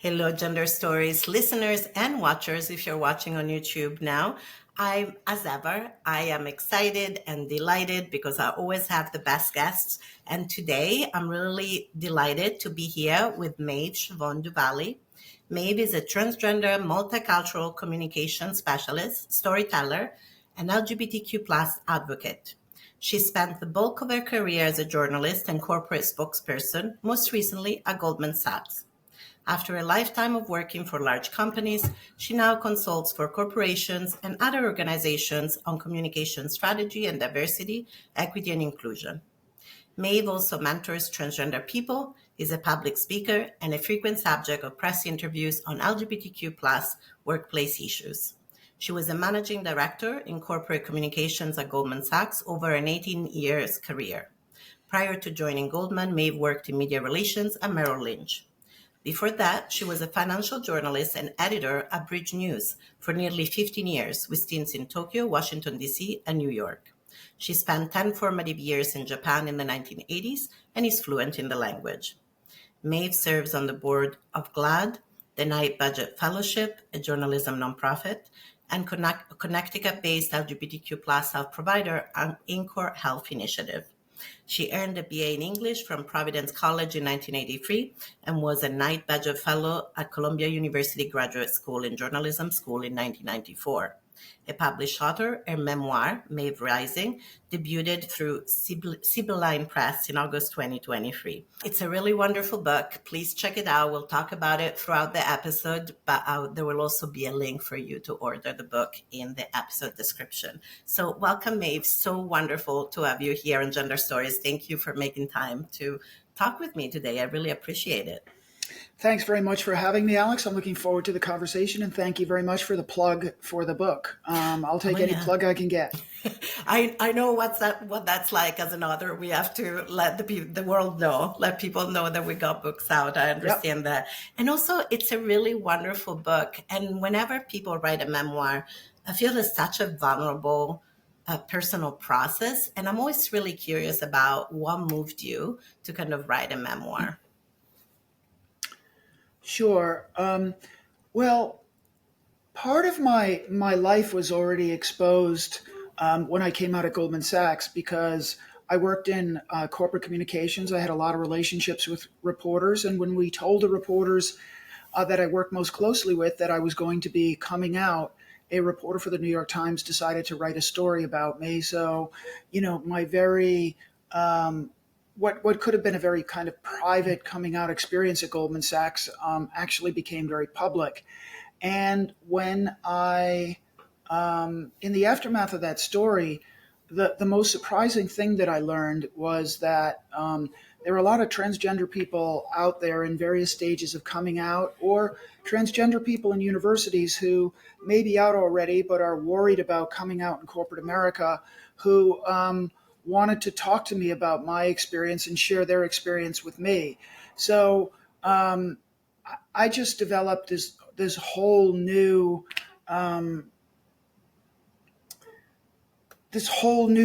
Hello, Gender Stories listeners and watchers. If you're watching on YouTube now, as ever, I am excited and delighted because I always have the best guests. And today I'm really delighted to be here with Maeve Duvally. Maeve is a transgender multicultural communication specialist, storyteller, and LGBTQ plus advocate. She spent the bulk of her career as a journalist and corporate spokesperson, most recently at Goldman Sachs. After a lifetime of working for large companies, she now consults for corporations and other organizations on communication strategy and diversity, equity, and inclusion. Maeve also mentors transgender people, is a public speaker, and a frequent subject of press interviews on LGBTQ workplace issues. She was a managing director in corporate communications at Goldman Sachs over an 18 years career. Prior to joining Goldman, Maeve worked in media relations at Merrill Lynch. Before that, she was a financial journalist and editor at Bridge News for nearly 15 years, with stints in Tokyo, Washington, D.C., and New York. She spent 10 formative years in Japan in the 1980s and is fluent in the language. Maeve serves on the board of GLAAD, the Knight Budget Fellowship, a journalism nonprofit, and Connecticut-based LGBTQ health provider, Incor Health Initiative. She earned a BA in English from Providence College in 1983 and was a Knight Badger Fellow at Columbia University Graduate School in Journalism School in 1994. A published author, her memoir, Maeve Rising, debuted through Sibylline Press in August 2023. It's a really wonderful book. Please check it out. We'll talk about it throughout the episode, but there will also be a link for you to order the book in the episode description. So welcome, Maeve. So wonderful to have you here on Gender Stories. Thank you for making time to talk with me today. I really appreciate it. Thanks very much for having me, Alex. I'm looking forward to the conversation, and thank you very much for the plug for the book. I'll take any plug I can get. I know what that's like as an author. We have to let the world know, let people know that we got books out. I understand that. And also, it's a really wonderful book. And whenever people write a memoir, I feel it's such a vulnerable personal process. And I'm always really curious about what moved you to kind of write a memoir. Sure. Well, part of my life was already exposed when I came out at Goldman Sachs because I worked in corporate communications. I had a lot of relationships with reporters. And when we told the reporters that I worked most closely with that I was going to be coming out, a reporter for the New York Times decided to write a story about me. So, my very what could have been a very kind of private coming out experience at Goldman Sachs actually became very public. And when I, in the aftermath of that story, the most surprising thing that I learned was that there are a lot of transgender people out there in various stages of coming out, or transgender people in universities who may be out already but are worried about coming out in corporate America, who wanted to talk to me about my experience and share their experience with me. So I just developed this whole new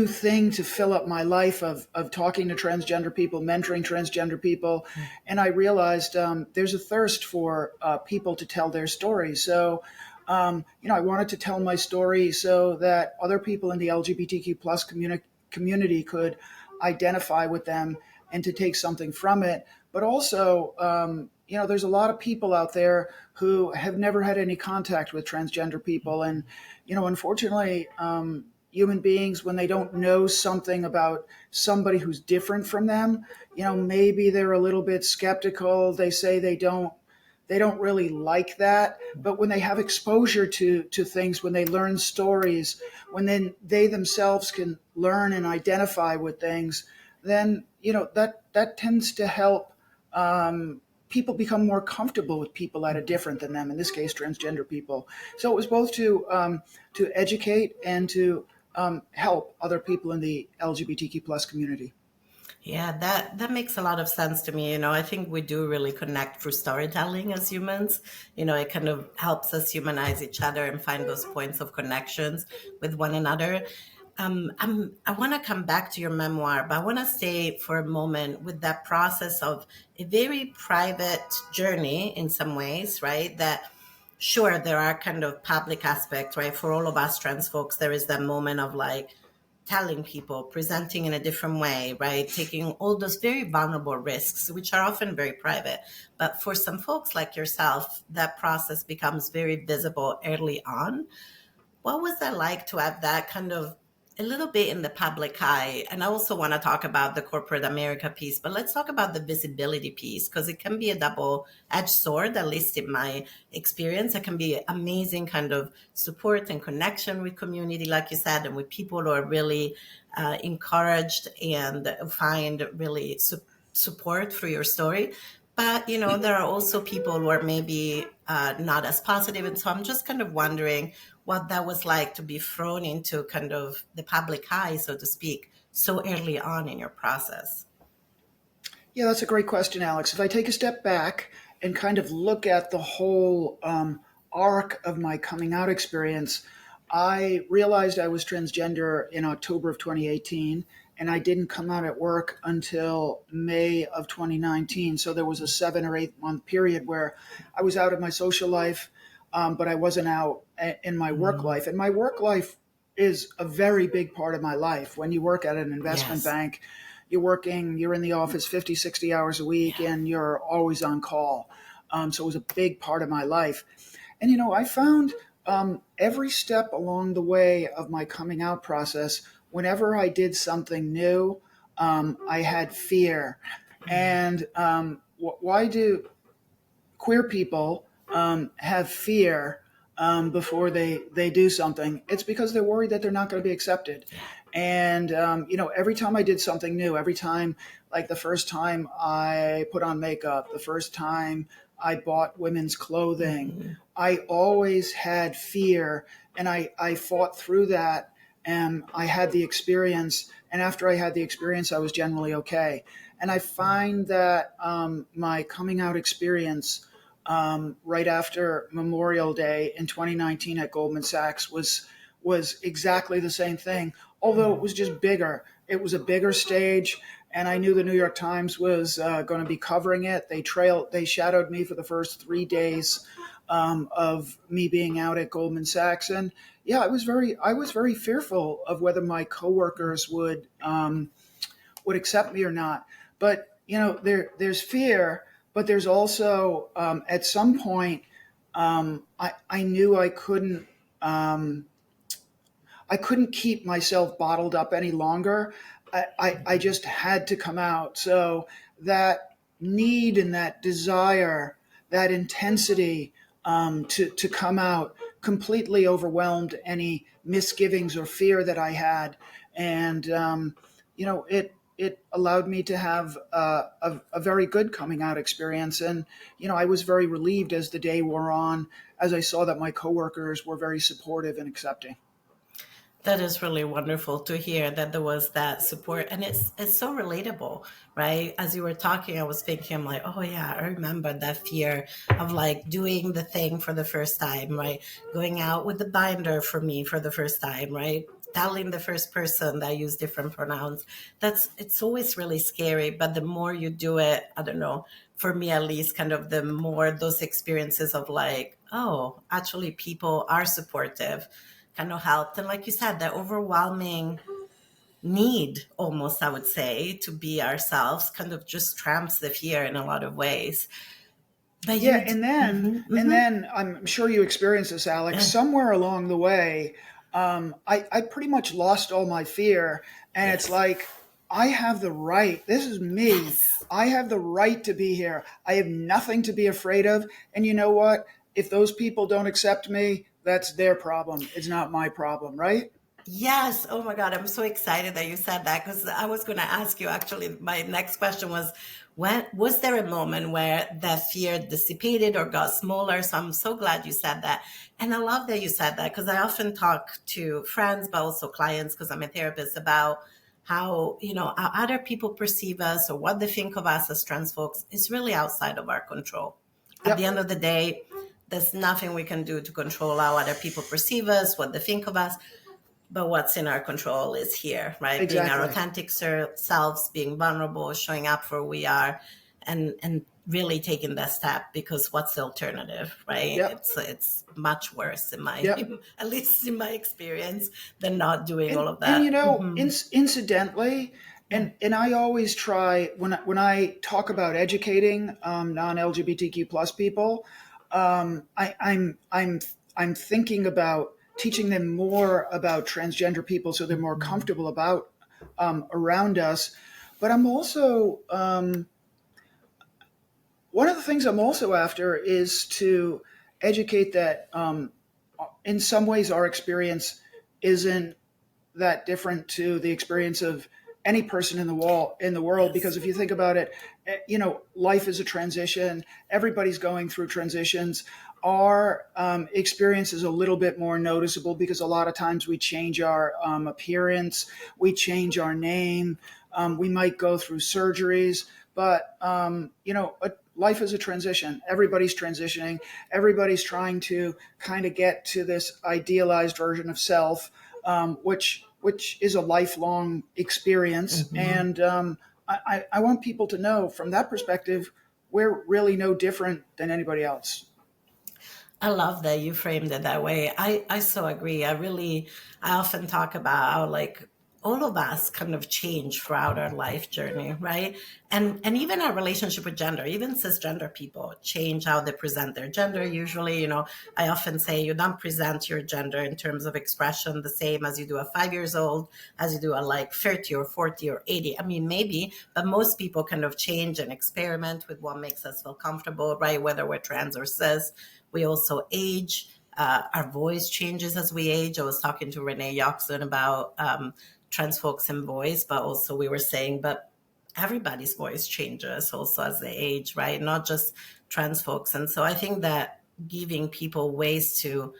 thing to fill up my life of talking to transgender people, mentoring transgender people. And I realized there's a thirst for people to tell their stories. So, I wanted to tell my story so that other people in the LGBTQ plus community could identify with them and to take something from it. But also, there's a lot of people out there who have never had any contact with transgender people. And, unfortunately, human beings, when they don't know something about somebody who's different from them, maybe they're a little bit skeptical. They say they don't really like that. But when they have exposure to things, when they learn stories, when then they themselves can learn and identify with things, then, that tends to help people become more comfortable with people that are different than them, in this case, transgender people. So it was both to educate and to help other people in the LGBTQ plus community. Yeah, that makes a lot of sense to me. I think we do really connect through storytelling as humans. It kind of helps us humanize each other and find those points of connections with one another. I want to come back to your memoir, but I want to stay for a moment with that process of a very private journey in some ways, right? That sure, there are kind of public aspects, right? For all of us trans folks, there is that moment of like telling people, presenting in a different way, right? Taking all those very vulnerable risks, which are often very private. But for some folks like yourself, that process becomes very visible early on. What was that like to have that kind of a little bit in the public eye? And I also want to talk about the corporate America piece, but let's talk about the visibility piece because it can be a double-edged sword, at least in my experience. It can be amazing kind of support and connection with community, like you said, and with people who are really encouraged and find really support for your story. But, there are also people who are maybe not as positive. And so I'm just kind of wondering what that was like to be thrown into kind of the public eye, so to speak, so early on in your process. Yeah, that's a great question, Alex. If I take a step back and kind of look at the whole arc of my coming out experience, I realized I was transgender in October of 2018, and I didn't come out at work until May of 2019. So there was a 7 or 8 month period where I was out of my social life, but I wasn't out in my work life. And my work life is a very big part of my life. When you work at an investment Yes. bank, you're in the office 50, 60 hours a week, and you're always on call. So it was a big part of my life. And, I found every step along the way of my coming out process, whenever I did something new, I had fear. And why do queer people have fear before they do something? It's because they're worried that they're not going to be accepted. And, every time I did something new, every time, like the first time I put on makeup, the first time I bought women's clothing, I always had fear, and I fought through that, and I had the experience. And after I had the experience, I was generally okay. And I find that my coming out experience right after Memorial Day in 2019 at Goldman Sachs was exactly the same thing, although it was just bigger. It was a bigger stage, and I knew the New York Times was going to be covering it. They shadowed me for the first 3 days of me being out at Goldman Sachs, and yeah, I was very fearful of whether my coworkers would accept me or not. But there's fear, but there's also at some point I knew I couldn't keep myself bottled up any longer. I just had to come out. So that need and that desire, that intensity to come out completely overwhelmed any misgivings or fear that I had. And, it allowed me to have a very good coming out experience. And, I was very relieved as the day wore on, as I saw that my coworkers were very supportive and accepting. That is really wonderful to hear that there was that support, and it's so relatable, right? As you were talking, I was thinking, I'm like, oh yeah, I remember that fear of like doing the thing for the first time, right? Going out with the binder for me for the first time, right? Telling the first person that I use different pronouns. It's always really scary, but the more you do it, I don't know, for me at least, kind of the more those experiences of like, oh, actually people are supportive kind of helped. And like you said, the overwhelming need, almost, I would say, to be ourselves kind of just trumps the fear in a lot of ways. But Yeah, and then I'm sure you experienced this, Alex. yeah, Somewhere along the way, I pretty much lost all my fear, and it's yes, like I have the right. This is me. yes. I have the right to be here. I have nothing to be afraid of. And you know what? If those people don't accept me, that's their problem. It's not my problem, right? Yes. Oh my God. I'm so excited that you said that because I was going to ask you actually, my next question was, when was there a moment where that fear dissipated or got smaller? So I'm so glad you said that. And I love that you said that because I often talk to friends, but also clients because I'm a therapist about how, how other people perceive us or what they think of us as trans folks is really outside of our control. At the Yep. end of the day, there's nothing we can do to control how other people perceive us, what they think of us. But what's in our control is here, right? Being our Exactly. authentic selves, being vulnerable, showing up for who we are, and really taking that step. Because what's the alternative, right? Yep. It's much worse in my Yep. at least in my experience than not doing all of And that. incidentally, Yeah. and I always try when I talk about educating non-LGBTQ plus people, I'm thinking about teaching them more about transgender people so they're more comfortable about around us. But I'm also one of the things I'm also after is to educate that in some ways our experience isn't that different to the experience of any person in the world, because Yes. if you think about it, life is a transition. Everybody's going through transitions. Our experience is a little bit more noticeable because a lot of times we change our appearance, we change our name, we might go through surgeries, but life is a transition. Everybody's transitioning. Everybody's trying to kind of get to this idealized version of self, which is a lifelong experience. And I want people to know from that perspective, we're really no different than anybody else. I love that you framed it that way. I so agree. I often talk about how like all of us kind of change throughout our life journey, right? And even our relationship with gender, even cisgender people change how they present their gender. Usually, I often say you don't present your gender in terms of expression the same as you do at 5 years old, as you do at like 30 or 40 or 80. I mean, maybe, but most people kind of change and experiment with what makes us feel comfortable, right? Whether we're trans or cis. We also age. Our voice changes as we age. I was talking to Renee Yoxon about trans folks and voice, but also we were saying, but everybody's voice changes also as they age, right? Not just trans folks. And so I think that giving people ways to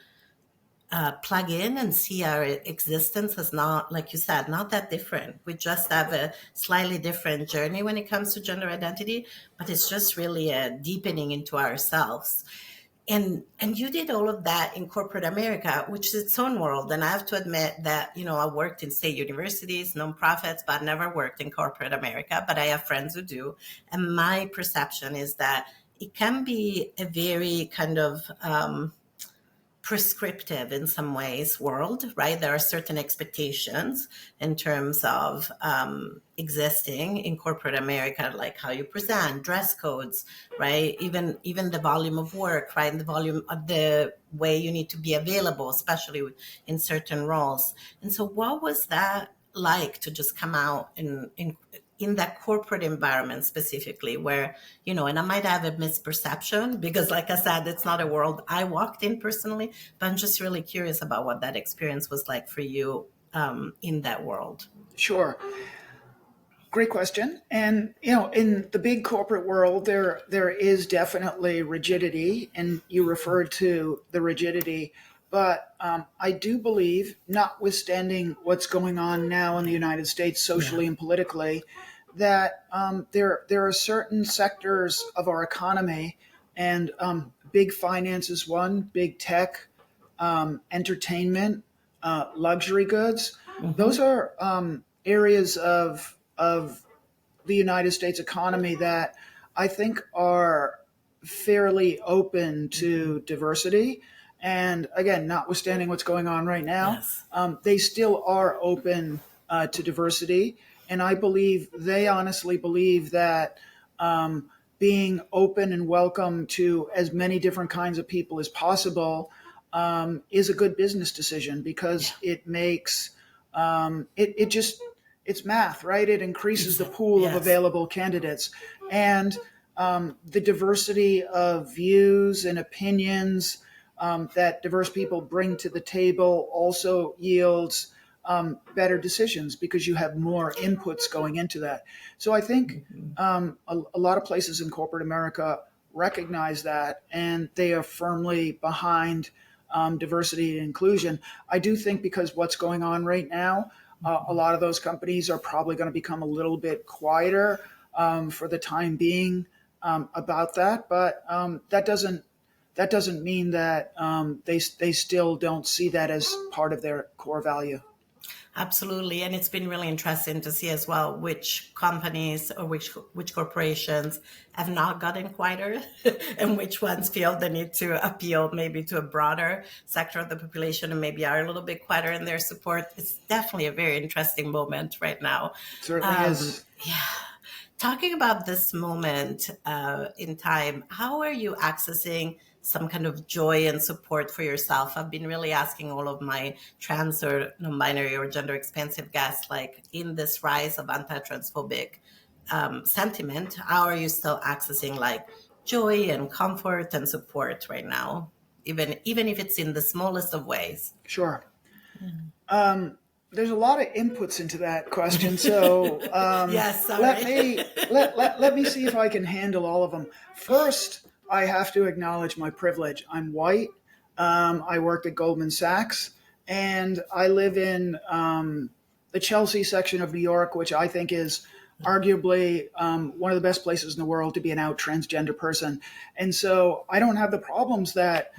plug in and see our existence as not, like you said, not that different. We just have a slightly different journey when it comes to gender identity, but it's just really a deepening into ourselves. And you did all of that in corporate America, which is its own world. And I have to admit that I worked in state universities, nonprofits, but I never worked in corporate America. But I have friends who do, and my perception is that it can be a very kind of prescriptive in some ways world, right? There are certain expectations in terms of existing in corporate America, like how you present, dress codes, right? Even the volume of work, right? And the volume of the way you need to be available, especially in certain roles. And so what was that like to just come out in that corporate environment specifically where, and I might have a misperception because like I said, it's not a world I walked in personally, but I'm just really curious about what that experience was like for you in that world. Sure. Great question. And in the big corporate world, there is definitely rigidity, and you referred to the rigidity. But I do believe, notwithstanding what's going on now in the United States Yeah. socially and politically, that there are certain sectors of our economy, and big finance is one, big tech, entertainment, luxury goods. Those Mm-hmm. are areas of the United States economy that I think are fairly open to diversity. And again, notwithstanding what's going on right now, Yes. they still are open to diversity. And I believe they honestly believe that being open and welcome to as many different kinds of people as possible is a good business decision Yeah. because it makes it just it's math, right? It increases the Exactly. pool of Yes. available candidates, and the diversity of views and opinions that diverse people bring to the table also yields better decisions because you have more inputs going into that. So I think a lot of places in corporate America recognize that, and they are firmly behind diversity and inclusion. I do think because what's going on right now, a lot of those companies are probably going to become a little bit quieter for the time being about that. But that doesn't mean that they still don't see that as part of their core value. Absolutely. And it's been really interesting to see as well which companies or which corporations have not gotten quieter and which ones feel the need to appeal maybe to a broader sector of the population and maybe are a little bit quieter in their support. It's definitely a very interesting moment right now. It certainly is. Yeah. Talking about this moment in time, how are you accessing some kind of joy and support for yourself? I've been really asking all of my trans or non-binary or gender expansive guests, like in this rise of anti-transphobic sentiment, how are you still accessing like joy and comfort and support right now, even if it's in the smallest of ways? Sure. There's a lot of inputs into that question, so Yes, let sorry. me let me see if I can handle all of them. First, I have to acknowledge my privilege. I'm white. I worked at Goldman Sachs, and I live in the Chelsea section of New York, which I think is arguably one of the best places in the world to be an out transgender person. And so I don't have the problems that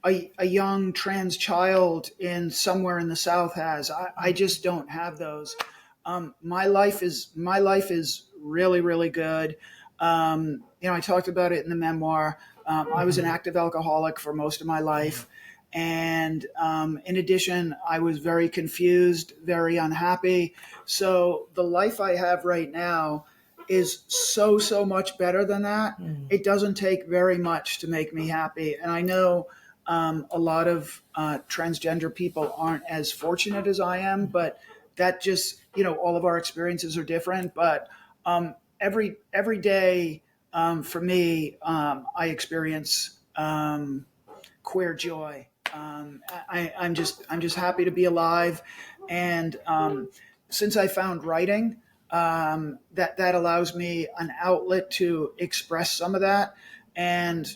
a young trans child in somewhere in the South has. I just don't have those. My life is really, really good. I talked about it in the memoir. I was an active alcoholic for most of my life. And in addition, I was very confused, very unhappy. So the life I have right now is so much better than that. It doesn't take very much to make me happy. And I know a lot of transgender people aren't as fortunate as I am, but that just, all of our experiences are different. But every day for me, I experience queer joy. I'm just happy to be alive, and since I found writing, that allows me an outlet to express some of that. And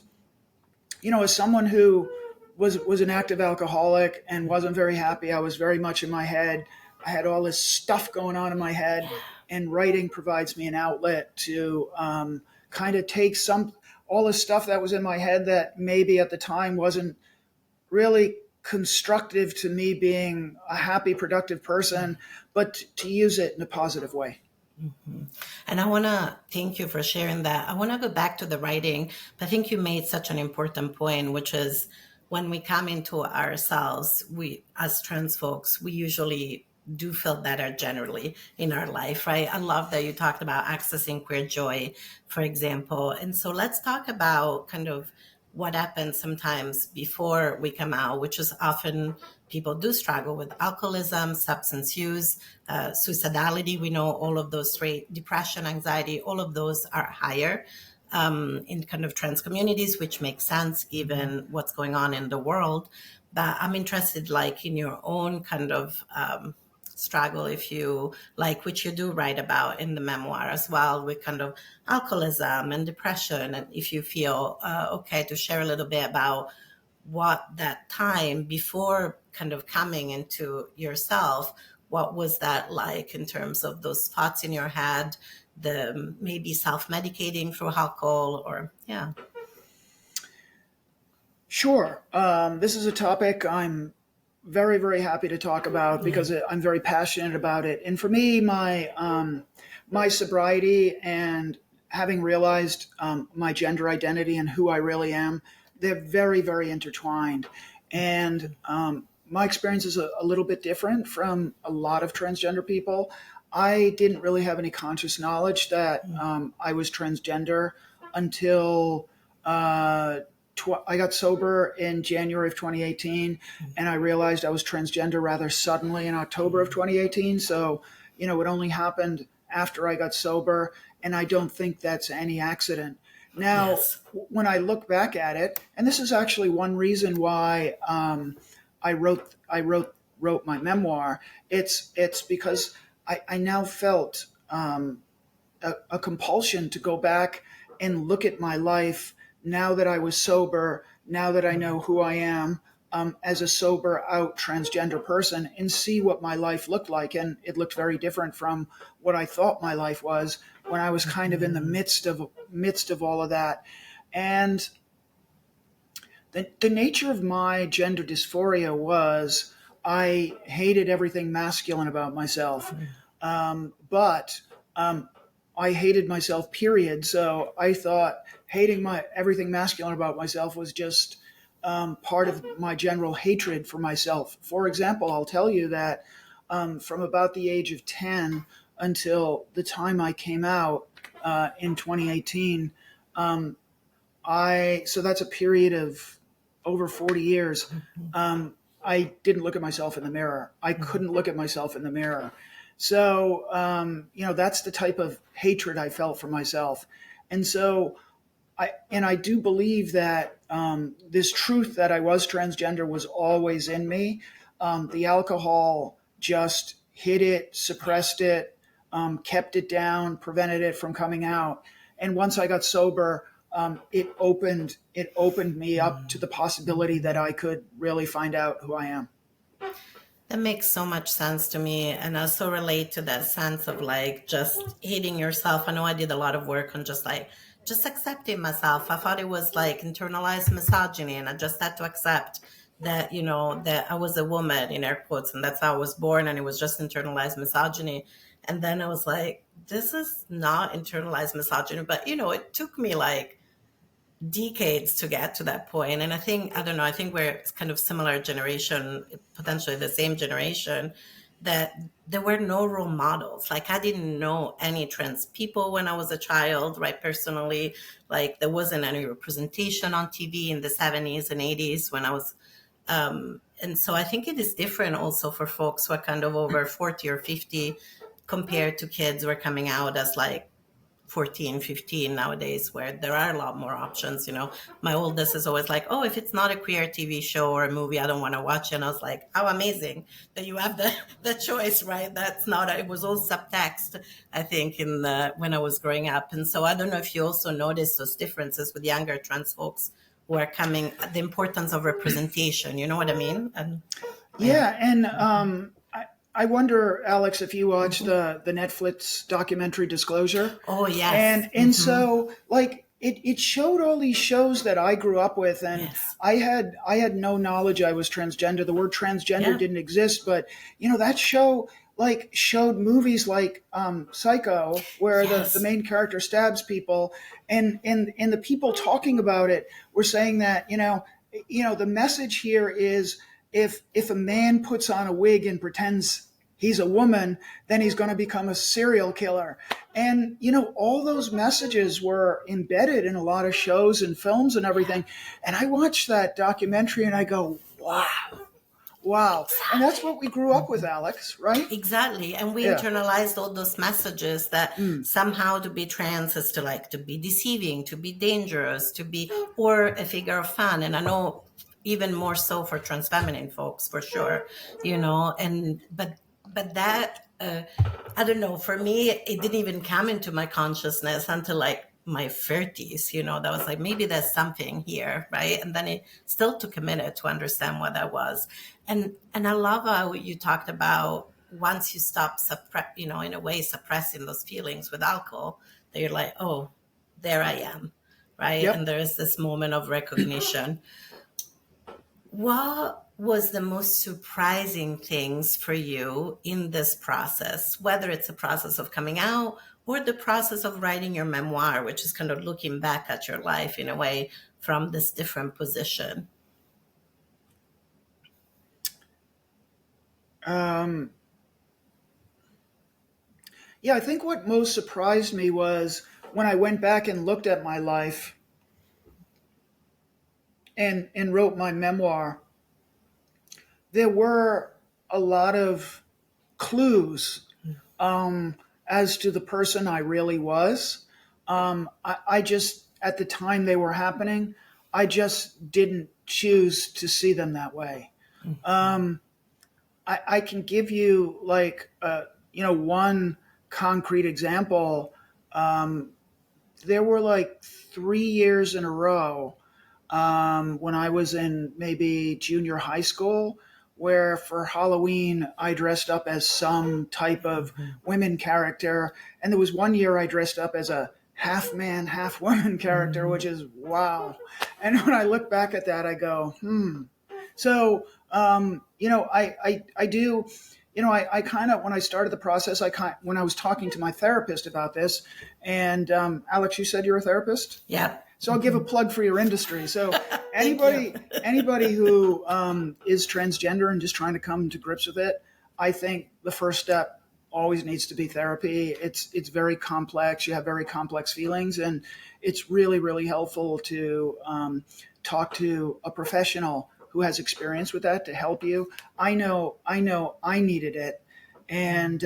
as someone who was an active alcoholic and wasn't very happy, I was very much in my head. I had all this stuff going on in my head, and writing provides me an outlet to kind of take all the stuff that was in my head that maybe at the time wasn't really constructive to me being a happy, productive person, but to use it in a positive way. And I want to thank you for sharing that. I want to go back to the writing, but I think you made such an important point, which is when we come into ourselves, we, as trans folks, we usually do feel better generally in our life, right? I love that you talked about accessing queer joy, for example. And so let's talk about kind of what happens sometimes before we come out, which is often people do struggle with alcoholism, substance use, suicidality. We know all of those three, depression, anxiety, all of those are higher in kind of trans communities, which makes sense given what's going on in the world. But I'm interested, like in your own kind of struggle, if you like, which you do write about in the memoir as well, with kind of alcoholism and depression, and if you feel okay to share a little bit about what that time before kind of coming into yourself, what was that like in terms of those thoughts in your head, the maybe self-medicating through alcohol, or yeah. Sure. This is a topic I'm very, very happy to talk about because I'm very passionate about it. And for me, my sobriety and having realized my gender identity and who I really am, they're very, very intertwined. And my experience is a little bit different from a lot of transgender people. I didn't really have any conscious knowledge that I was transgender until I got sober in January of 2018, and I realized I was transgender rather suddenly in October of 2018. So, it only happened after I got sober, and I don't think that's any accident. Now, Yes. when I look back at it, and this is actually one reason why I wrote my memoir. It's because I now felt a compulsion to go back and look at my life now that I was sober, now that I know who I am as a sober out transgender person, and see what my life looked like. And it looked very different from what I thought my life was when I was kind of in the midst of all of that. And the nature of my gender dysphoria was I hated everything masculine about myself. But I hated myself, period. So I thought hating my everything masculine about myself was just part of my general hatred for myself. For example, I'll tell you that from about the age of 10 until the time I came out in 2018, so that's a period of over 40 years. I didn't look at myself in the mirror. I couldn't look at myself in the mirror. So, that's the type of hatred I felt for myself. And so I do believe that this truth that I was transgender was always in me. The alcohol just hid it, suppressed it, kept it down, prevented it from coming out. And once I got sober, it opened me up to the possibility that I could really find out who I am. That makes so much sense to me. And I also relate to that sense of like just hating yourself. I know I did a lot of work on just accepting myself. I thought it was like internalized misogyny, and I just had to accept that, that I was a woman in air quotes, and that's how I was born, and it was just internalized misogyny. And then I was like, this is not internalized misogyny. But, it took me like decades to get to that point. And I don't know, I think we're kind of similar generation, potentially the same generation, that there were no role models. Like I didn't know any trans people when I was a child, right? Personally, like there wasn't any representation on TV in the 70s and 80s when I was, and so I think it is different also for folks who are kind of over 40 or 50 compared to kids who are coming out as like 14, 15 nowadays, where there are a lot more options. My oldest is always like, oh, if it's not a queer TV show or a movie, I don't want to watch it. And I was like, how amazing that you have the choice, right? That's not, it was all subtext, I think, when I was growing up. And so I don't know if you also notice those differences with younger trans folks who are coming, the importance of representation, you know what I mean? And yeah. Yeah, and I wonder, Alex, if you watched the Netflix documentary Disclosure, Oh, yes. and so like it showed all these shows that I grew up with, and Yes. I had no knowledge I was transgender. The word transgender Yeah. didn't exist, but that show like showed movies like Psycho, where the Yes. main character stabs people, and the people talking about it were saying that the message here is if a man puts on a wig and pretends he's a woman, then he's going to become a serial killer. And all those messages were embedded in a lot of shows and films and everything. And I watched that documentary and I go, wow, wow. And that's what we grew up with, Alex, right? Exactly. And we Yeah. internalized all those messages that somehow to be trans is to be deceiving, to be dangerous, or a figure of fun. And I know even more so for trans feminine folks, for sure, but that, I don't know, for me, it didn't even come into my consciousness until like my 30s, that was like, maybe there's something here, right? And then it still took a minute to understand what that was. And I love how you talked about once you stop in a way suppressing those feelings with alcohol, that you're like, oh, there I am, right? And Yep. there is this moment of recognition. What was the most surprising things for you in this process, whether it's a process of coming out or the process of writing your memoir, which is kind of looking back at your life in a way from this different position? Um, yeah, I think what most surprised me was when I went back and looked at my life and wrote my memoir. There were a lot of clues as to the person I really was. I just, at the time they were happening, I just didn't choose to see them that way. I can give you like, one concrete example. There were like 3 years in a row when I was in maybe junior high school, where for Halloween I dressed up as some type of women character. And there was one year I dressed up as a half man, half woman character, which is wow. And when I look back at that, I go, So, I do, I kind of, when I started the process, when I was talking to my therapist about this, and Alex, you said you're a therapist? Yeah. So I'll give a plug for your industry. So Thank you. anybody who is transgender and just trying to come to grips with it, I think the first step always needs to be therapy. It's very complex. You have very complex feelings, and it's really, really helpful to talk to a professional who has experience with that to help you. I needed it, and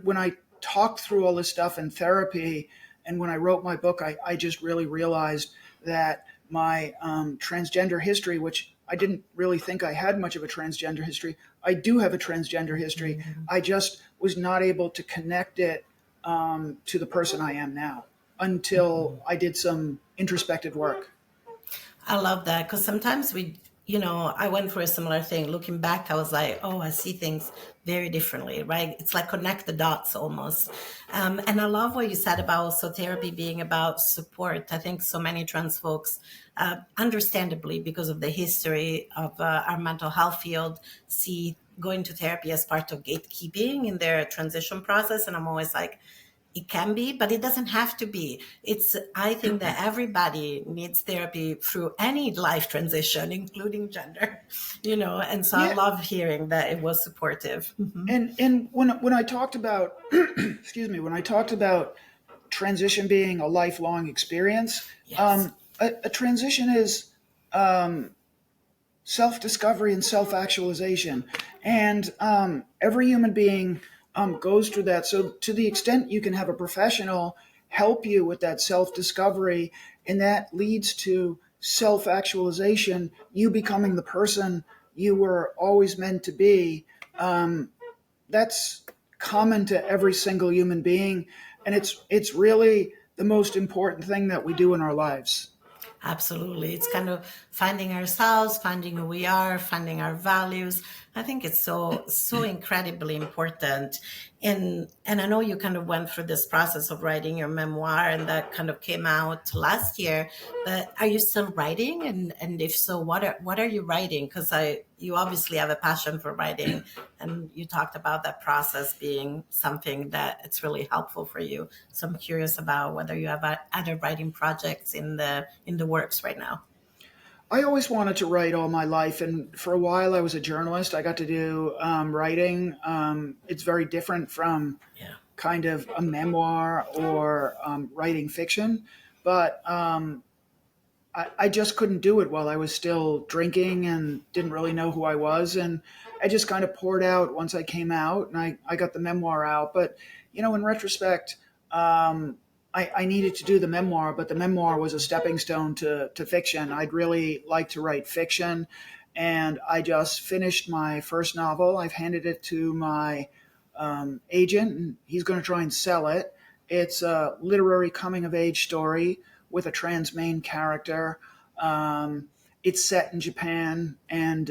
when I talked through all this stuff in therapy, and when I wrote my book, I just really realized that my transgender history, which I didn't really think I had much of a transgender history, I do have a transgender history. I just was not able to connect it to the person I am now until I did some introspective work. I love that because sometimes I went through a similar thing. Looking back, I was like, oh, I see things very differently, right? It's like connect the dots almost. And I love what you said about also therapy being about support. I think so many trans folks, understandably, because of the history of our mental health field, see going to therapy as part of gatekeeping in their transition process. And I'm always like, it can be, but it doesn't have to be. I think that everybody needs therapy through any life transition, including gender, and so I Yeah, love hearing that it was supportive. Mhm. and when I talked about excuse me, when I talked about transition being a lifelong experience, Yes. a transition is self-discovery and self-actualization, and every human being goes through that. So to the extent you can have a professional help you with that self-discovery, and that leads to self-actualization, you becoming the person you were always meant to be, that's common to every single human being, and it's really the most important thing that we do in our lives. Absolutely. It's kind of finding ourselves, finding who we are, finding our values. I think it's so incredibly important. And I know you kind of went through this process of writing your memoir and that kind of came out last year, but are you still writing? And if so, what are you writing? Because you obviously have a passion for writing, and you talked about that process being something that it's really helpful for you. So I'm curious about whether you have other writing projects in the works right now. I always wanted to write all my life, and for a while I was a journalist. I got to do writing. It's very different from Yeah. kind of a memoir or writing fiction, but I just couldn't do it while I was still drinking and didn't really know who I was. And I just kind of poured out once I came out, and I got the memoir out. But, in retrospect, I needed to do the memoir, but the memoir was a stepping stone to fiction. I'd really like to write fiction. And I just finished my first novel. I've handed it to my agent, and he's going to try and sell it. It's a literary coming of age story with a trans main character. It's set in Japan and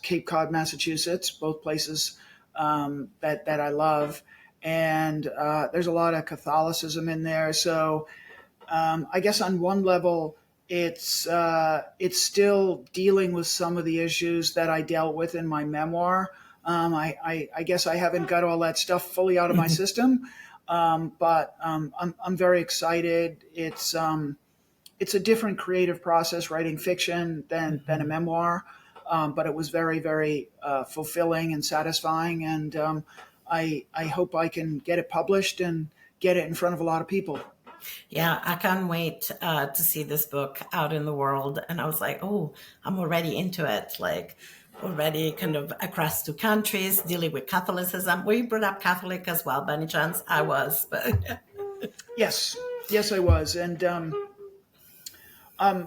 Cape Cod, Massachusetts, both places that I love. And there's a lot of Catholicism in there. So I guess on one level, it's still dealing with some of the issues that I dealt with in my memoir. I guess I haven't got all that stuff fully out of my system, but I'm very excited. It's a different creative process writing fiction than a memoir, but it was very, very fulfilling and satisfying, and I hope I can get it published and get it in front of a lot of people. Yeah, I can't wait to see this book out in the world. And I was like, oh, I'm already into it. Like, already kind of across two countries, dealing with Catholicism. Were you brought up Catholic as well, by any chance? I was, but Yes, yes, I was, and I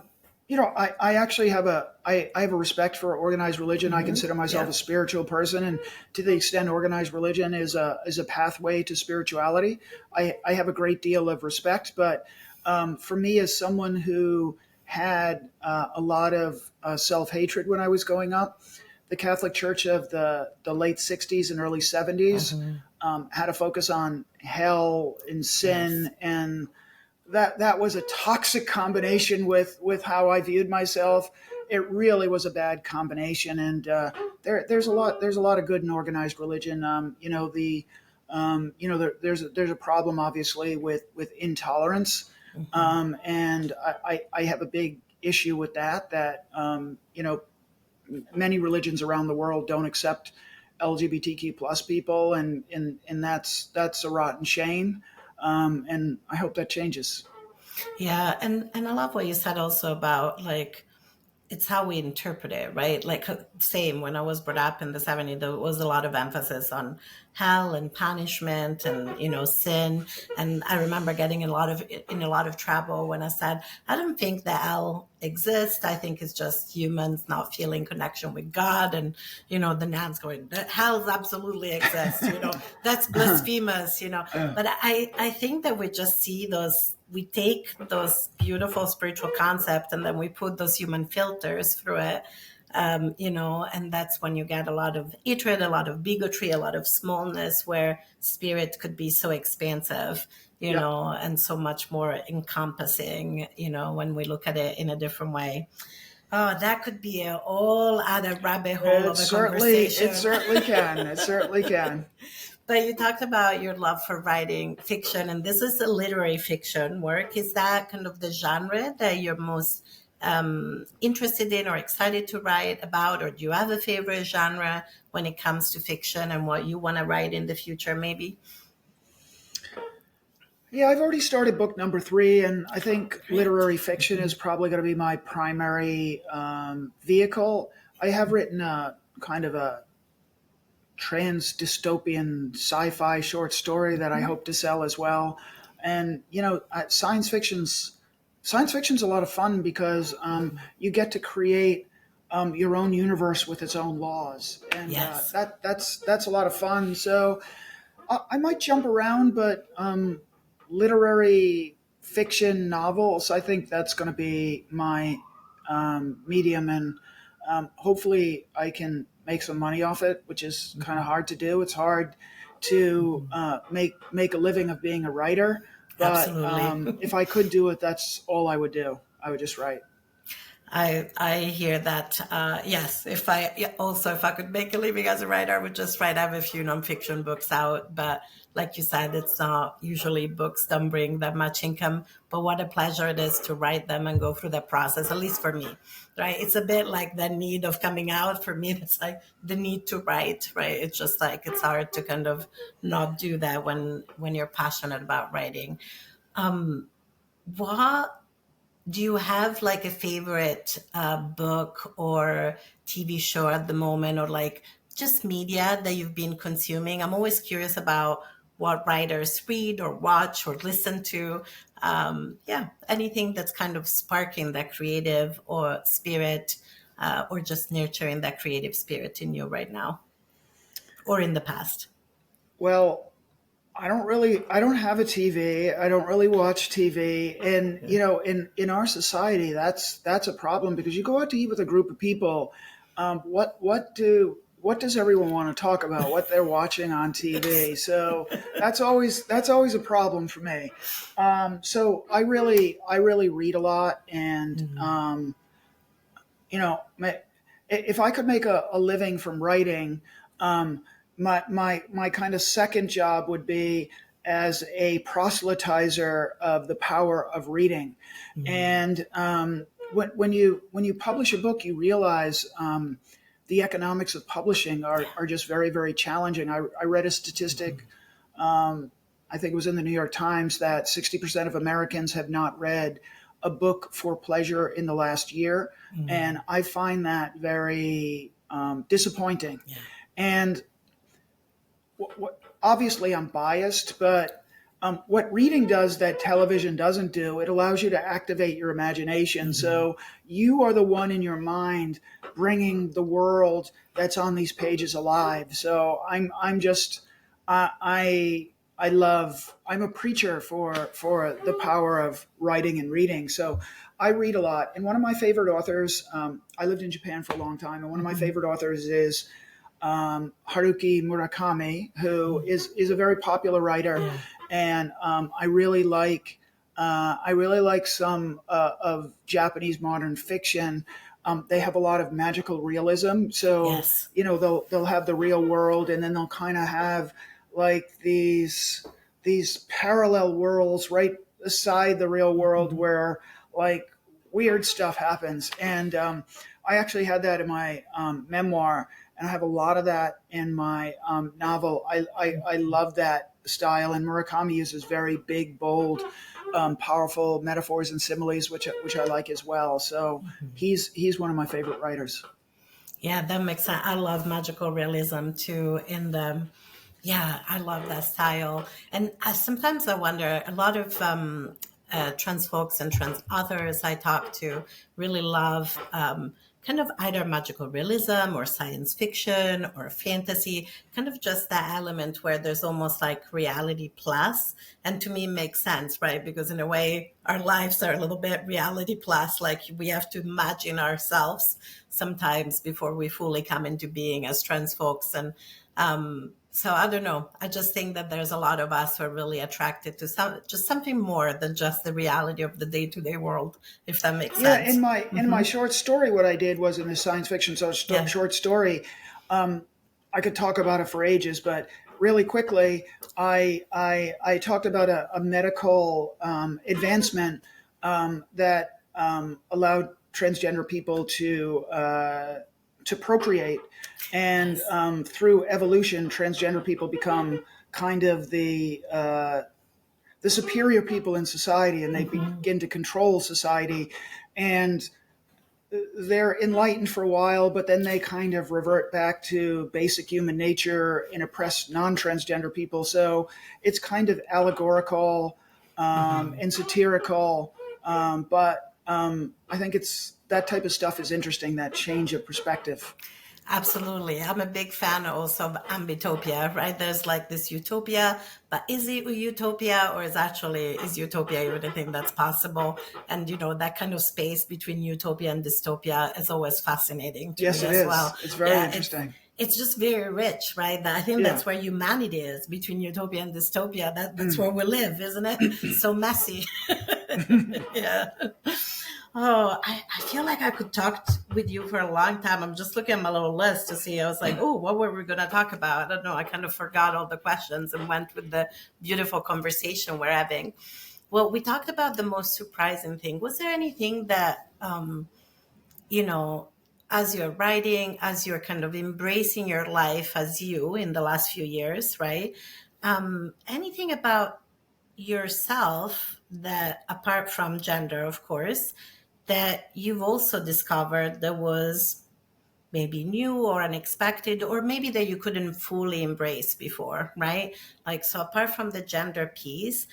actually have I have a respect for organized religion. I consider myself a yeah. spiritual person, and to the extent organized religion is a pathway to spirituality, I have a great deal of respect. But for me, as someone who had a lot of self hatred when I was growing up, the Catholic Church of the late '60s and early '70s had a focus on hell and Yes. sin and that was a toxic combination with how I viewed myself. It really was a bad combination, and there's a lot of good in organized religion. There's a problem obviously with intolerance, and I have a big issue with that. Many religions around the world don't accept LGBTQ plus people, and that's a rotten shame. And I hope that changes. Yeah, and I love what you said also about like it's how we interpret it, right? Like same when I was brought up in the 70s, there was a lot of emphasis on hell and punishment and sin. And I remember getting in a lot of trouble when I said I don't think that hell exists. I think it's just humans not feeling connection with God. And the nuns going, hell absolutely exists. That's blasphemous. But I think that we just see those, we take those beautiful spiritual concepts and then we put those human filters through it. And that's when you get a lot of hatred, a lot of bigotry, a lot of smallness, where spirit could be so expansive, Yeah, and so much more encompassing, when we look at it in a different way. Oh, that could be a whole other rabbit hole of a it conversation. certainly can. It certainly can. But you talked about your love for writing fiction, and this is a literary fiction work. Is that kind of the genre that you're most interested in or excited to write about? Or do you have a favorite genre when it comes to fiction and what you want to write in the future, maybe? Yeah, I've already started book number 3, and I think Great. literary fiction is probably going to be my primary vehicle. I have written a kind of a trans dystopian sci-fi short story that I hope to sell as well. And science fiction's a lot of fun because you get to create your own universe with its own laws, and Yes. that's a lot of fun. So I might jump around, but literary fiction novels, I think that's going to be my medium, and hopefully I can make some money off it, which is kind of hard to do. It's hard to make a living of being a writer, but Absolutely. if I could do it, that's all I would do. I would just write. I hear that. Yes, if I could make a living as a writer, I would just write. I have a few nonfiction books out, but like you said, it's not usually books don't bring that much income. But what a pleasure it is to write them and go through the process. At least for me, right? It's a bit like the need of coming out. For me, it's like the need to write, right? It's just like it's hard to kind of not do that when you're passionate about writing. What do you have like a favorite book or TV show at the moment, or like just media that you've been consuming? I'm always curious about what writers read or watch or listen to. Yeah, anything that's kind of sparking that creative or spirit, or just nurturing that creative spirit in you right now or in the past. Well, I don't have a TV. I don't really watch TV. And, in our society, that's a problem because you go out to eat with a group of people. What does everyone want to talk about? What they're watching on TV? So that's always a problem for me. So I really read a lot, and Mhm. if I could make a living from writing, my kind of second job would be as a proselytizer of the power of reading. Mhm. And when you publish a book, you realize the economics of publishing are just very, very challenging. I read a statistic, I think it was in the New York Times, that 60% of Americans have not read a book for pleasure in the last year. And Mhm. I find that very disappointing. Yeah. And obviously, I'm biased, but what reading does that television doesn't do, it allows you to activate your imagination. Mhm. So you are the one in your mind bringing the world that's on these pages alive. So I'm just I love I'm a preacher for the power of writing and reading. So I read a lot, and one of my favorite authors. I lived in Japan for a long time, and one of my Mhm. favorite authors is Haruki Murakami, who is a very popular writer, Yeah. and I really like I really like some of Japanese modern fiction. They have a lot of magical realism, so Yes. they'll have the real world, and then they'll kind of have like these parallel worlds right beside the real world where like weird stuff happens. And I actually had that in my memoir, and I have a lot of that in my novel. I love that style, and Murakami uses very big, bold, powerful metaphors and similes, which I like as well. So he's one of my favorite writers. Yeah, that makes sense. I love magical realism too. Yeah, I love that style. And sometimes I wonder, a lot of trans folks and trans authors I talk to really love kind of either magical realism or science fiction or fantasy, kind of just that element where there's almost like reality plus. And to me, makes sense, right? Because in a way, our lives are a little bit reality plus, like we have to imagine ourselves sometimes before we fully come into being as trans folks. And so I don't know. I just think that there's a lot of us who are really attracted to something more than just the reality of the day to day world, if that makes Yeah, sense. in my short story, what I did was in the science fiction Yeah. short story. I could talk about it for ages, but really quickly, I talked about a medical advancement that allowed transgender people to procreate, and Yes. through evolution, transgender people become kind of the superior people in society, and they begin to control society, and they're enlightened for a while, but then they kind of revert back to basic human nature and oppress non-transgender people. So it's kind of allegorical and satirical, but I think it's that type of stuff is interesting. That change of perspective. Absolutely. I'm a big fan also of ambitopia, right? There's like this utopia, but is it a utopia or is utopia even a thing that's possible? And, that kind of space between utopia and dystopia is always fascinating to Yes, me it as is. well. It's very Yeah, interesting. it's just very rich, right? I think Yeah. that's where humanity is, between utopia and dystopia. That's where we live, isn't it? So messy. Yeah. Oh, I feel like I could talk with you for a long time. I'm just looking at my little list to see. I was like, oh, what were we going to talk about? I don't know. I kind of forgot all the questions and went with the beautiful conversation we're having. Well, we talked about the most surprising thing. Was there anything that, you know, as you're writing, as you're kind of embracing your life as you in the last few years, right? Anything about yourself that, apart from gender, of course, that you've also discovered that was maybe new or unexpected, or maybe that you couldn't fully embrace before, right? Like, so apart from the gender piece,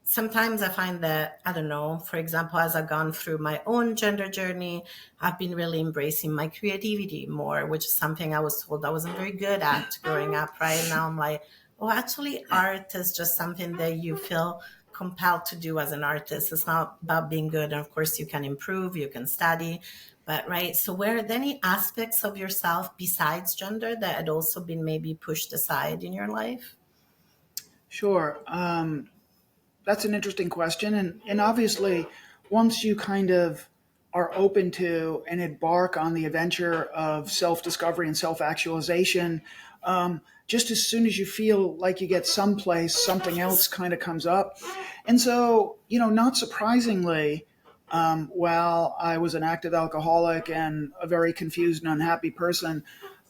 sometimes I find that, I don't know, for example, as I've gone through my own gender journey, I've been really embracing my creativity more, which is something I was told I wasn't very good at growing up, right? Now I'm like, oh, actually, art is just something that you feel compelled to do as an artist. It's not about being good. And of course, you can improve, you can study, but right. So, were there any aspects of yourself besides gender that had also been maybe pushed aside in your life? Sure. That's an interesting question. And obviously, once you kind of are open to and embark on the adventure of self discovery and self actualization, just as soon as you feel like you get someplace, something else kind of comes up. And so, not surprisingly, while I was an active alcoholic and a very confused and unhappy person,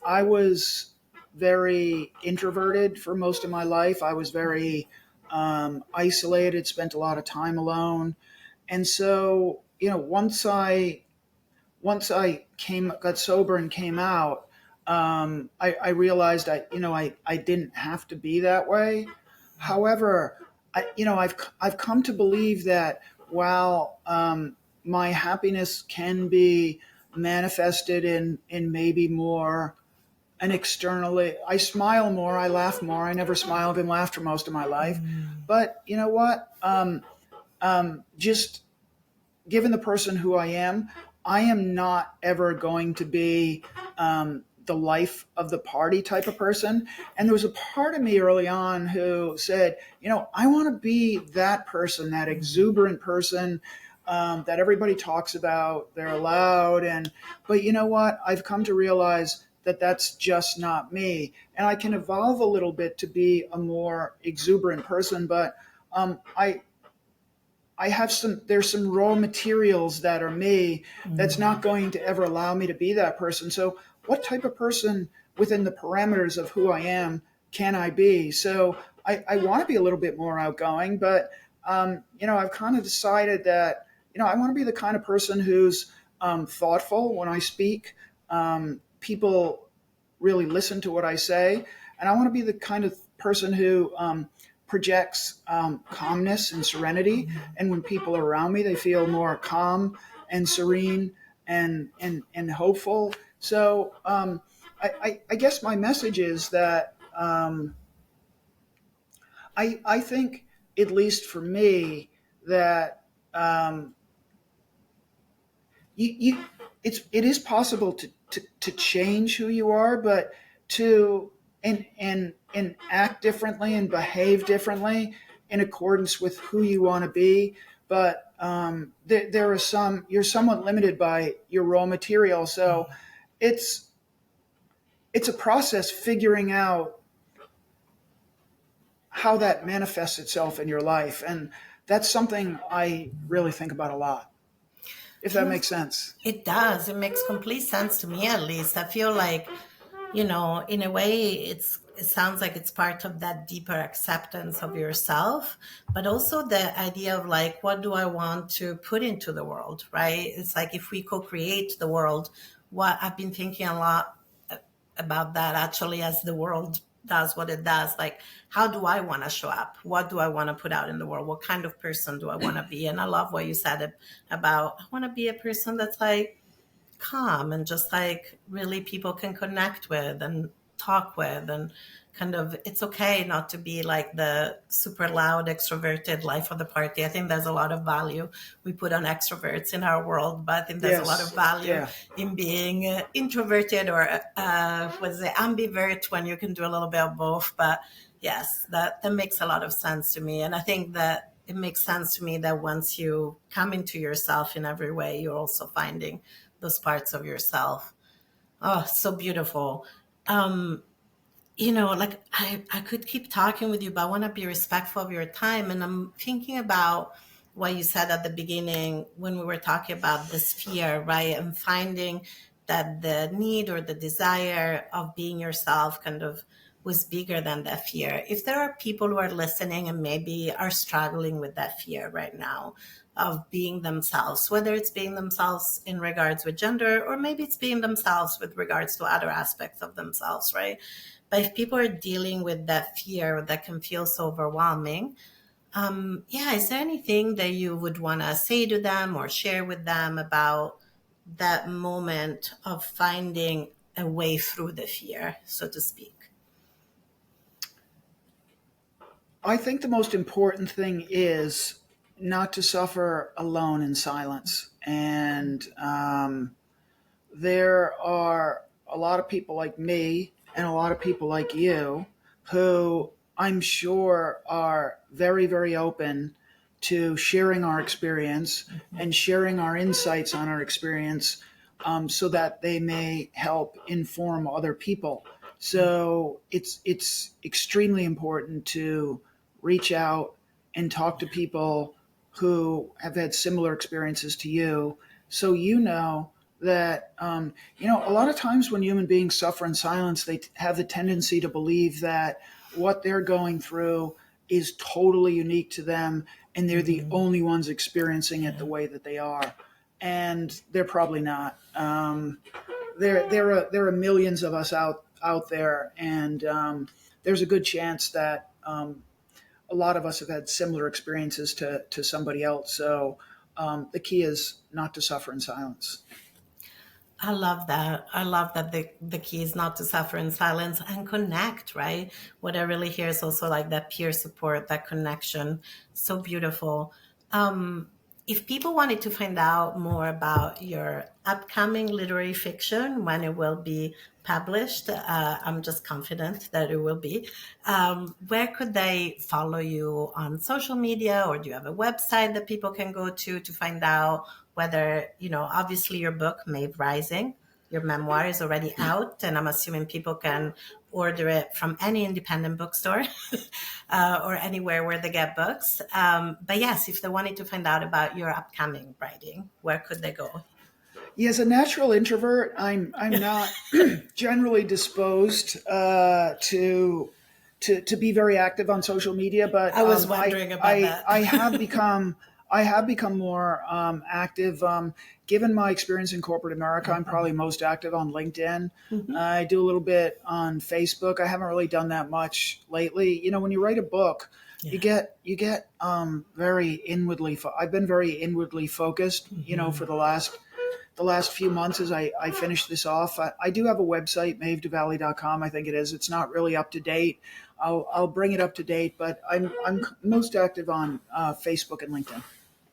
I was very introverted for most of my life. I was very isolated, spent a lot of time alone. And so, once I got sober and came out, I realized I didn't have to be that way. However, I've come to believe that while my happiness can be manifested in maybe more and externally, I smile more, I laugh more. I never smiled and laughed for most of my life, but you know what? Just given the person who I am not ever going to be the life of the party type of person. And there was a part of me early on who said, I want to be that person, that exuberant person that everybody talks about. They're allowed. But you know what? I've come to realize that that's just not me. And I can evolve a little bit to be a more exuberant person. But I have there's some raw materials that are me that's not going to ever allow me to be that person. So what type of person within the parameters of who I am can I be? So I want to be a little bit more outgoing, but, I've kind of decided that, I want to be the kind of person who's thoughtful when I speak. People really listen to what I say. And I want to be the kind of person who projects calmness and serenity. And when people are around me, they feel more calm and serene and hopeful. So I guess my message is that I think, at least for me, that you it is possible to change who you are, but to and act differently and behave differently in accordance with who you want to be. But there are you're somewhat limited by your raw material, so it's a process figuring out how that manifests itself in your life, and that's something I really think about a lot. If that makes sense. It does. It makes complete sense to me, at least. I feel like, in a way, it sounds like it's part of that deeper acceptance of yourself, but also the idea of like, what do I want to put into the world, right? It's like if we co-create the world, what I've been thinking a lot about that actually as the world does what it does. Like, how do I want to show up? What do I want to put out in the world? What kind of person do I want to be? And I love what you said about, I want to be a person that's like calm and just like really people can connect with and talk with, and kind of, it's okay not to be like the super loud extroverted life of the party. I think there's a lot of value we put on extroverts in our world, but I think there's a lot of Yes. value Yeah. in being introverted or what is it, ambivert, when you can do a little bit of both. But yes, that makes a lot of sense to me. And I think that it makes sense to me that once you come into yourself in every way, you're also finding those parts of yourself. Oh, so beautiful. Um, like I could keep talking with you, but I want to be respectful of your time. And I'm thinking about what you said at the beginning when we were talking about this fear, right? And finding that the need or the desire of being yourself kind of was bigger than that fear. If there are people who are listening and maybe are struggling with that fear right now of being themselves, whether it's being themselves in regards with gender, or maybe it's being themselves with regards to other aspects of themselves, right? But if people are dealing with that fear that can feel so overwhelming, yeah, is there anything that you would want to say to them or share with them about that moment of finding a way through the fear, so to speak? I think the most important thing is not to suffer alone in silence. And there are a lot of people like me and a lot of people like you who I'm sure are very, very open to sharing our experience and sharing our insights on our experience, so that they may help inform other people. So it's extremely important to reach out and talk to people who have had similar experiences to you, so that a lot of times when human beings suffer in silence, they have the tendency to believe that what they're going through is totally unique to them, and they're the only ones experiencing it the way that they are, and they're probably not. There are millions of us out there, and there's a good chance that a lot of us have had similar experiences to somebody else. So the key is not to suffer in silence. I love that. I love that the key is not to suffer in silence and connect, right? What I really hear is also like that peer support, that connection. So beautiful. Um, if people wanted to find out more about your upcoming literary fiction, when it will be published, I'm just confident that it will be. Where could they follow you on social media, or do you have a website that people can go to find out whether, obviously your book, Maeve Rising, your memoir is already out, and I'm assuming people can order it from any independent bookstore or anywhere where they get books. But yes, if they wanted to find out about your upcoming writing, where could they go? Yeah, as a natural introvert, I'm not generally disposed to be very active on social media, but I was wondering about that. I have become more active. Given my experience in corporate America, I'm probably most active on LinkedIn. Mhm. I do a little bit on Facebook. I haven't really done that much lately. When you write a book, Yeah. you get very inwardly. I've been very inwardly focused. For the last few months as I finished this off. I do have a website, maeveduvally.com, I think it is. It's not really up to date. I'll bring it up to date, but I'm most active on Facebook and LinkedIn.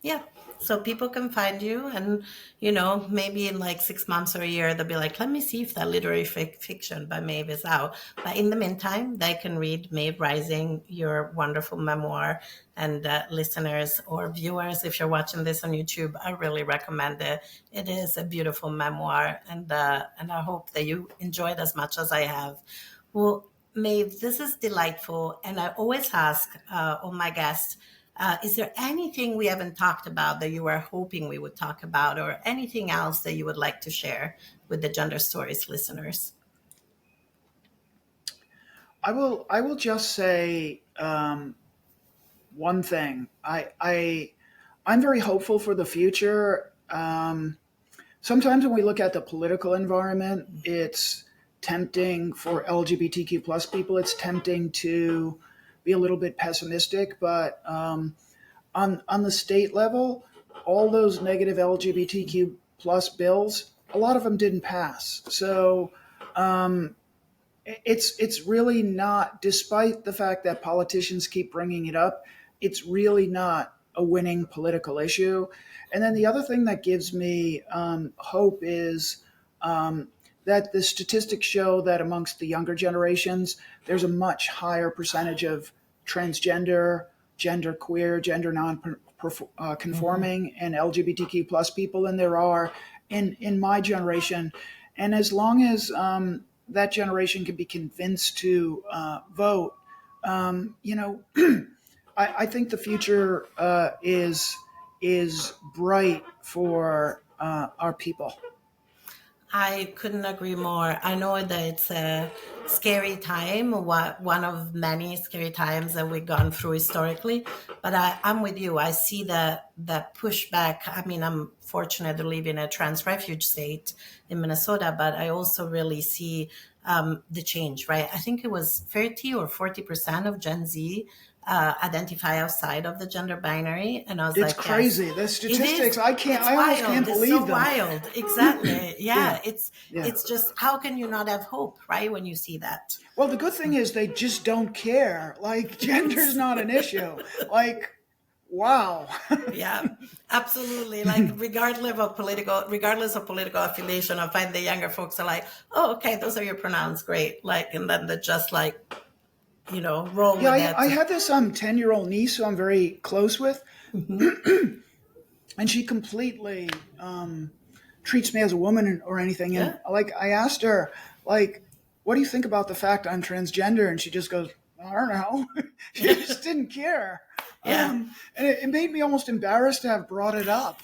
Yeah. So people can find you, and maybe in like 6 months or a year, they'll be like, let me see if that literary fiction by Maeve is out. But in the meantime, they can read Maeve Rising, your wonderful memoir. And listeners or viewers, if you're watching this on YouTube, I really recommend it. It is a beautiful memoir, and I hope that you enjoy it as much as I have. Well, Maeve, this is delightful, and I always ask all my guests, is there anything we haven't talked about that you were hoping we would talk about, or anything else that you would like to share with the Gender Stories listeners? I will just say one thing. I'm very hopeful for the future. Sometimes when we look at the political environment, it's tempting for LGBTQ plus people. It's tempting to be a little bit pessimistic, but on the state level, all those negative LGBTQ plus bills, a lot of them didn't pass. So it's really not, despite the fact that politicians keep bringing it up, it's really not a winning political issue. And then the other thing that gives me hope is that the statistics show that amongst the younger generations, there's a much higher percentage of transgender, gender queer, gender non-conforming, and LGBTQ plus people than there are in my generation. And as long as that generation can be convinced to vote, I think the future is bright for our people. I couldn't agree more. I know that it's a scary time, one of many scary times that we've gone through historically. But I'm with you. I see the pushback. I mean, I'm fortunate to live in a trans refuge state in Minnesota, but I also really see the change, right? I think it was 30 or 40% of Gen Z identify outside of the gender binary. And I was It's like, yes, crazy. The it is. statistics, It's I almost wild. can't It's so believe them. wild. Exactly. Yeah, Yeah. It's yeah. it's just, how can you not have hope, right? When you see that. Well, the good thing is they just don't care. Like, gender's not an issue. Like, wow. Yeah, absolutely. Like regardless of political affiliation, I find the younger folks are like, oh, okay, those are your pronouns. Great. Like, and then they just like, roll Yeah, with I it. had this 10-year-old niece who I'm very close with, Mhm. and she completely treats me as a woman or anything. And Yeah. like, I asked her, like, what do you think about the fact I'm transgender? And she just goes, I don't know. She just didn't care. Yeah. And it made me almost embarrassed to have brought it up.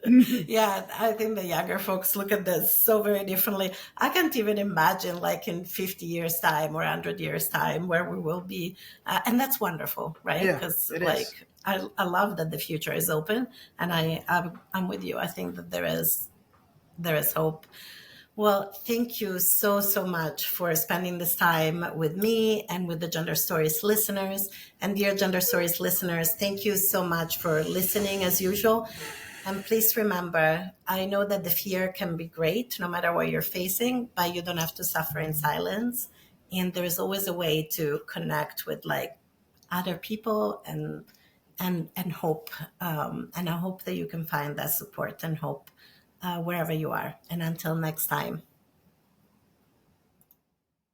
Yeah, I think the younger folks look at this so very differently. I can't even imagine, like, in 50 years' time or 100 years' time, where we will be. And that's wonderful, right? Yeah, Because, it is. like, I love that the future is open. And I'm with you. I think that there is hope. Well, thank you so, so much for spending this time with me and with the Gender Stories listeners. And dear Gender Stories listeners, thank you so much for listening as usual. And please remember, I know that the fear can be great no matter what you're facing, but you don't have to suffer in silence. And there's always a way to connect with like other people and and hope. And I hope that you can find that support and hope wherever you are. And until next time.